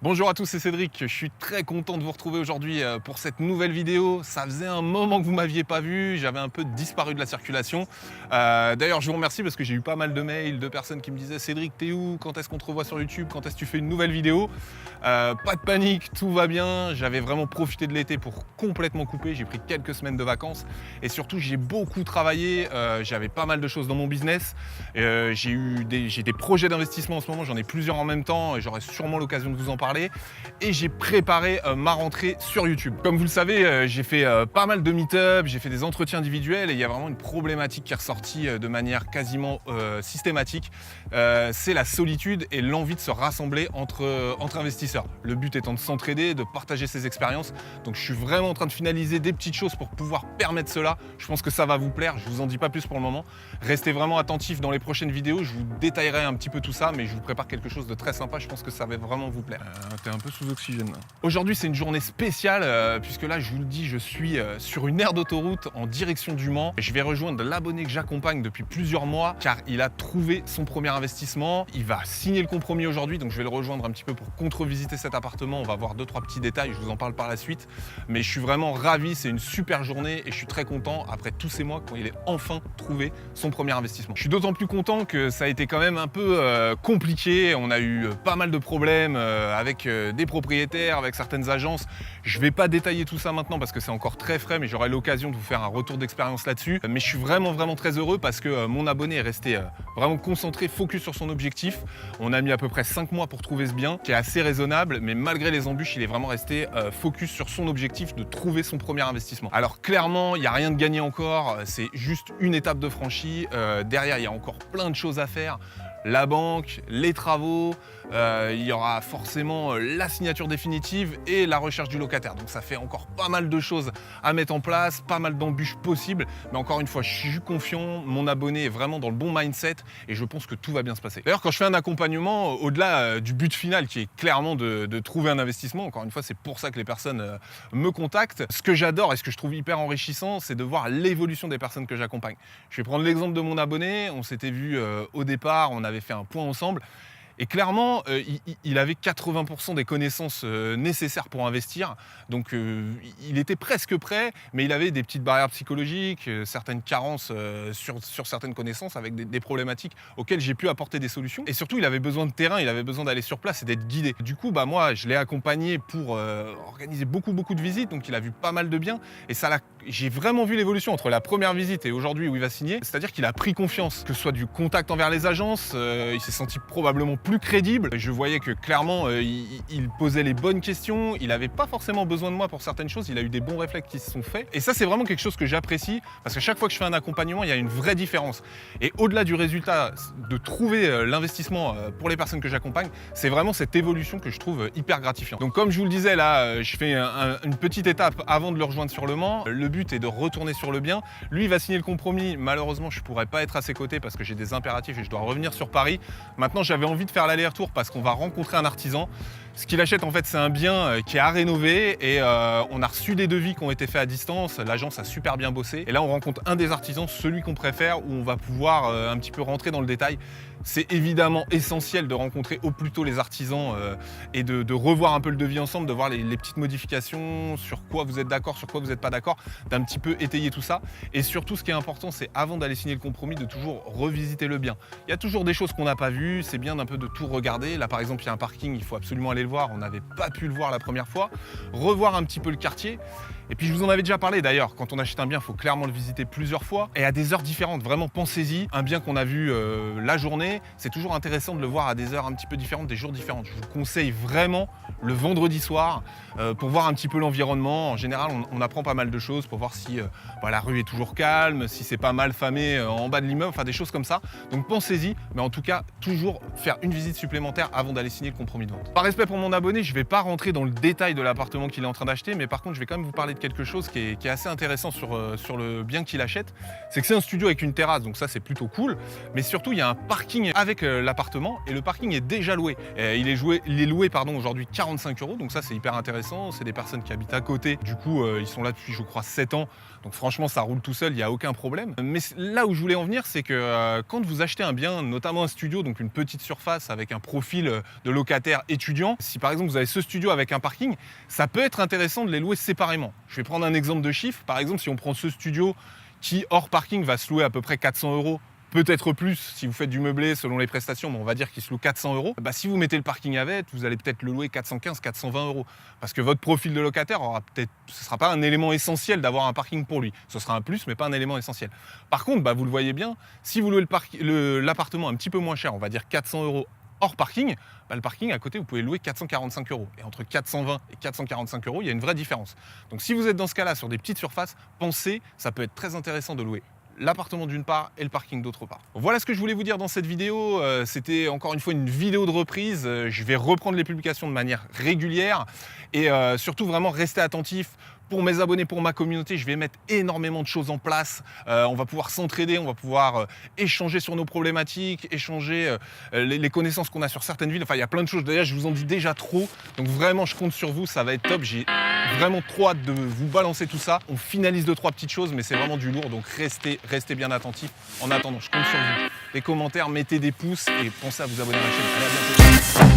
Bonjour à tous, c'est Cédric, je suis très content de vous retrouver aujourd'hui pour cette nouvelle vidéo. Ça faisait un moment que vous ne m'aviez pas vu, j'avais un peu disparu de la circulation. D'ailleurs, je vous remercie parce que j'ai eu pas mal de mails de personnes qui me disaient « Cédric, t'es où? Quand est-ce qu'on te revoit sur YouTube? Quand est-ce que tu fais une nouvelle vidéo ?» Pas de panique, tout va bien. J'avais vraiment profité de l'été pour complètement couper. J'ai pris quelques semaines de vacances et surtout, j'ai beaucoup travaillé. J'avais pas mal de choses dans mon business. J'ai des projets d'investissement en ce moment, j'en ai plusieurs en même temps et j'aurai sûrement l'occasion de vous en parler. Et j'ai préparé ma rentrée sur YouTube. Comme vous le savez, j'ai fait pas mal de meet-up, j'ai fait des entretiens individuels et il y a vraiment une problématique qui est ressortie de manière quasiment systématique. C'est la solitude et l'envie de se rassembler entre investisseurs. Le but étant de s'entraider, de partager ses expériences. Donc je suis vraiment en train de finaliser des petites choses pour pouvoir permettre cela. Je pense que ça va vous plaire, je vous en dis pas plus pour le moment. Restez vraiment attentifs dans les prochaines vidéos, je vous détaillerai un petit peu tout ça, mais je vous prépare quelque chose de très sympa, je pense que ça va vraiment vous plaire. T'es un peu sous oxygène là. Aujourd'hui c'est une journée spéciale puisque là je vous le dis, je suis sur une aire d'autoroute en direction du Mans. Je vais rejoindre l'abonné que j'accompagne depuis plusieurs mois car il a trouvé son premier investissement. Il va signer le compromis aujourd'hui, donc je vais le rejoindre un petit peu pour contre-visiter cet appartement. On va voir 2-3 petits détails, je vous en parle par la suite. Mais je suis vraiment ravi, c'est une super journée et je suis très content après tous ces mois quand il ait enfin trouvé son premier investissement. Je suis d'autant plus content que ça a été quand même un peu compliqué. On a eu pas mal de problèmes avec des propriétaires, avec certaines agences. Je ne vais pas détailler tout ça maintenant parce que c'est encore très frais, mais j'aurai l'occasion de vous faire un retour d'expérience là-dessus. Mais je suis vraiment très heureux parce que mon abonné est resté vraiment concentré, focus sur son objectif. On a mis à peu près 5 mois pour trouver ce bien, qui est assez raisonnable, mais malgré les embûches, il est vraiment resté focus sur son objectif de trouver son premier investissement. Alors clairement, il n'y a rien de gagné encore, c'est juste une étape de franchie. Derrière, il y a encore plein de choses à faire. La banque, les travaux, il y aura forcément la signature définitive et la recherche du locataire. Donc ça fait encore pas mal de choses à mettre en place, pas mal d'embûches possibles. Mais encore une fois, je suis confiant, mon abonné est vraiment dans le bon mindset et je pense que tout va bien se passer. D'ailleurs, quand je fais un accompagnement, au-delà du but final qui est clairement de trouver un investissement, encore une fois, c'est pour ça que les personnes me contactent. Ce que j'adore et ce que je trouve hyper enrichissant, c'est de voir l'évolution des personnes que j'accompagne. Je vais prendre l'exemple de mon abonné. On s'était vu au départ, on avait fait un point ensemble et clairement il avait 80% des connaissances nécessaires pour investir, donc il était presque prêt, mais il avait des petites barrières psychologiques, certaines carences sur certaines connaissances avec des problématiques auxquelles j'ai pu apporter des solutions et surtout il avait besoin de terrain, il avait besoin d'aller sur place et d'être guidé. Du coup moi je l'ai accompagné pour organiser beaucoup de visites, donc il a vu pas mal de biens et j'ai vraiment vu l'évolution entre la première visite et aujourd'hui où il va signer, c'est-à-dire qu'il a pris confiance, que ce soit du contact envers les agences, il s'est senti probablement plus crédible. Je voyais que clairement il posait les bonnes questions, il n'avait pas forcément besoin de moi pour certaines choses, il a eu des bons réflexes qui se sont faits et ça c'est vraiment quelque chose que j'apprécie parce qu'à chaque fois que je fais un accompagnement il y a une vraie différence et au-delà du résultat de trouver l'investissement pour les personnes que j'accompagne, c'est vraiment cette évolution que je trouve hyper gratifiante. Donc comme je vous le disais là, je fais une petite étape avant de le rejoindre sur le Mans. Le but est de retourner sur le bien. Lui il va signer le compromis, malheureusement je pourrais pas être à ses côtés parce que j'ai des impératifs et je dois revenir sur Paris. Maintenant j'avais envie de faire l'aller-retour parce qu'on va rencontrer un artisan. Ce qu'il achète en fait c'est un bien qui est à rénover et on a reçu des devis qui ont été faits à distance, l'agence a super bien bossé et là on rencontre un des artisans, celui qu'on préfère, où on va pouvoir un petit peu rentrer dans le détail. C'est évidemment essentiel de rencontrer au plus tôt les artisans et de revoir un peu le devis ensemble, de voir les petites modifications, sur quoi vous êtes d'accord, sur quoi vous n'êtes pas d'accord, d'un petit peu étayer tout ça. Et surtout, ce qui est important, c'est avant d'aller signer le compromis, de toujours revisiter le bien. Il y a toujours des choses qu'on n'a pas vues, c'est bien d'un peu de tout regarder. Là, par exemple, il y a un parking, il faut absolument aller le voir, on n'avait pas pu le voir la première fois. Revoir un petit peu le quartier. Et puis je vous en avais déjà parlé d'ailleurs, quand on achète un bien, il faut clairement le visiter plusieurs fois et à des heures différentes. Vraiment, pensez-y. Un bien qu'on a vu la journée, c'est toujours intéressant de le voir à des heures un petit peu différentes, des jours différents. Je vous conseille vraiment le vendredi soir pour voir un petit peu l'environnement. En général, on apprend pas mal de choses pour voir si la rue est toujours calme, si c'est pas mal famé en bas de l'immeuble, enfin des choses comme ça. Donc pensez-y, mais en tout cas, toujours faire une visite supplémentaire avant d'aller signer le compromis de vente. Par respect pour mon abonné, je ne vais pas rentrer dans le détail de l'appartement qu'il est en train d'acheter, mais par contre, je vais quand même vous parler de quelque chose qui est assez intéressant sur le bien qu'il achète. C'est que c'est un studio avec une terrasse, donc ça c'est plutôt cool, mais surtout il y a un parking parking avec l'appartement et le parking est déjà loué. Il est loué aujourd'hui 45 €, donc ça c'est hyper intéressant. C'est des personnes qui habitent à côté, du coup ils sont là depuis je crois 7 ans, donc franchement ça roule tout seul, il n'y a aucun problème. Mais là où je voulais en venir, c'est que quand vous achetez un bien, notamment un studio, donc une petite surface avec un profil de locataire étudiant, si par exemple vous avez ce studio avec un parking, ça peut être intéressant de les louer séparément. Je vais prendre un exemple de chiffre. Par exemple, si on prend ce studio qui, hors parking, va se louer à peu près 400 €, peut-être plus si vous faites du meublé selon les prestations, mais on va dire qu'il se loue 400 €. Bah, si vous mettez le parking avec, vous allez peut-être le louer 415, 420 €. Parce que votre profil de locataire ce ne sera pas un élément essentiel d'avoir un parking pour lui. Ce sera un plus, mais pas un élément essentiel. Par contre, bah, vous le voyez bien, si vous louez l'appartement un petit peu moins cher, on va dire 400 € hors parking, bah, le parking à côté, vous pouvez louer 445 €. Et entre 420 et 445 €, il y a une vraie différence. Donc si vous êtes dans ce cas-là sur des petites surfaces, pensez, ça peut être très intéressant de louer l'appartement d'une part et le parking d'autre part. Voilà ce que je voulais vous dire dans cette vidéo. C'était encore une fois une vidéo de reprise. Je vais reprendre les publications de manière régulière et surtout vraiment rester attentif. Pour mes abonnés, pour ma communauté, je vais mettre énormément de choses en place. On va pouvoir s'entraider, on va pouvoir échanger sur nos problématiques, échanger les connaissances qu'on a sur certaines villes. Enfin, il y a plein de choses. D'ailleurs, je vous en dis déjà trop. Donc vraiment, je compte sur vous. Ça va être top. J'ai vraiment trop hâte de vous balancer tout ça. On finalise 2-3 petites choses, mais c'est vraiment du lourd. Donc restez bien attentifs. En attendant, je compte sur vous. Les commentaires, mettez des pouces et pensez à vous abonner à la chaîne. Allez, à bientôt.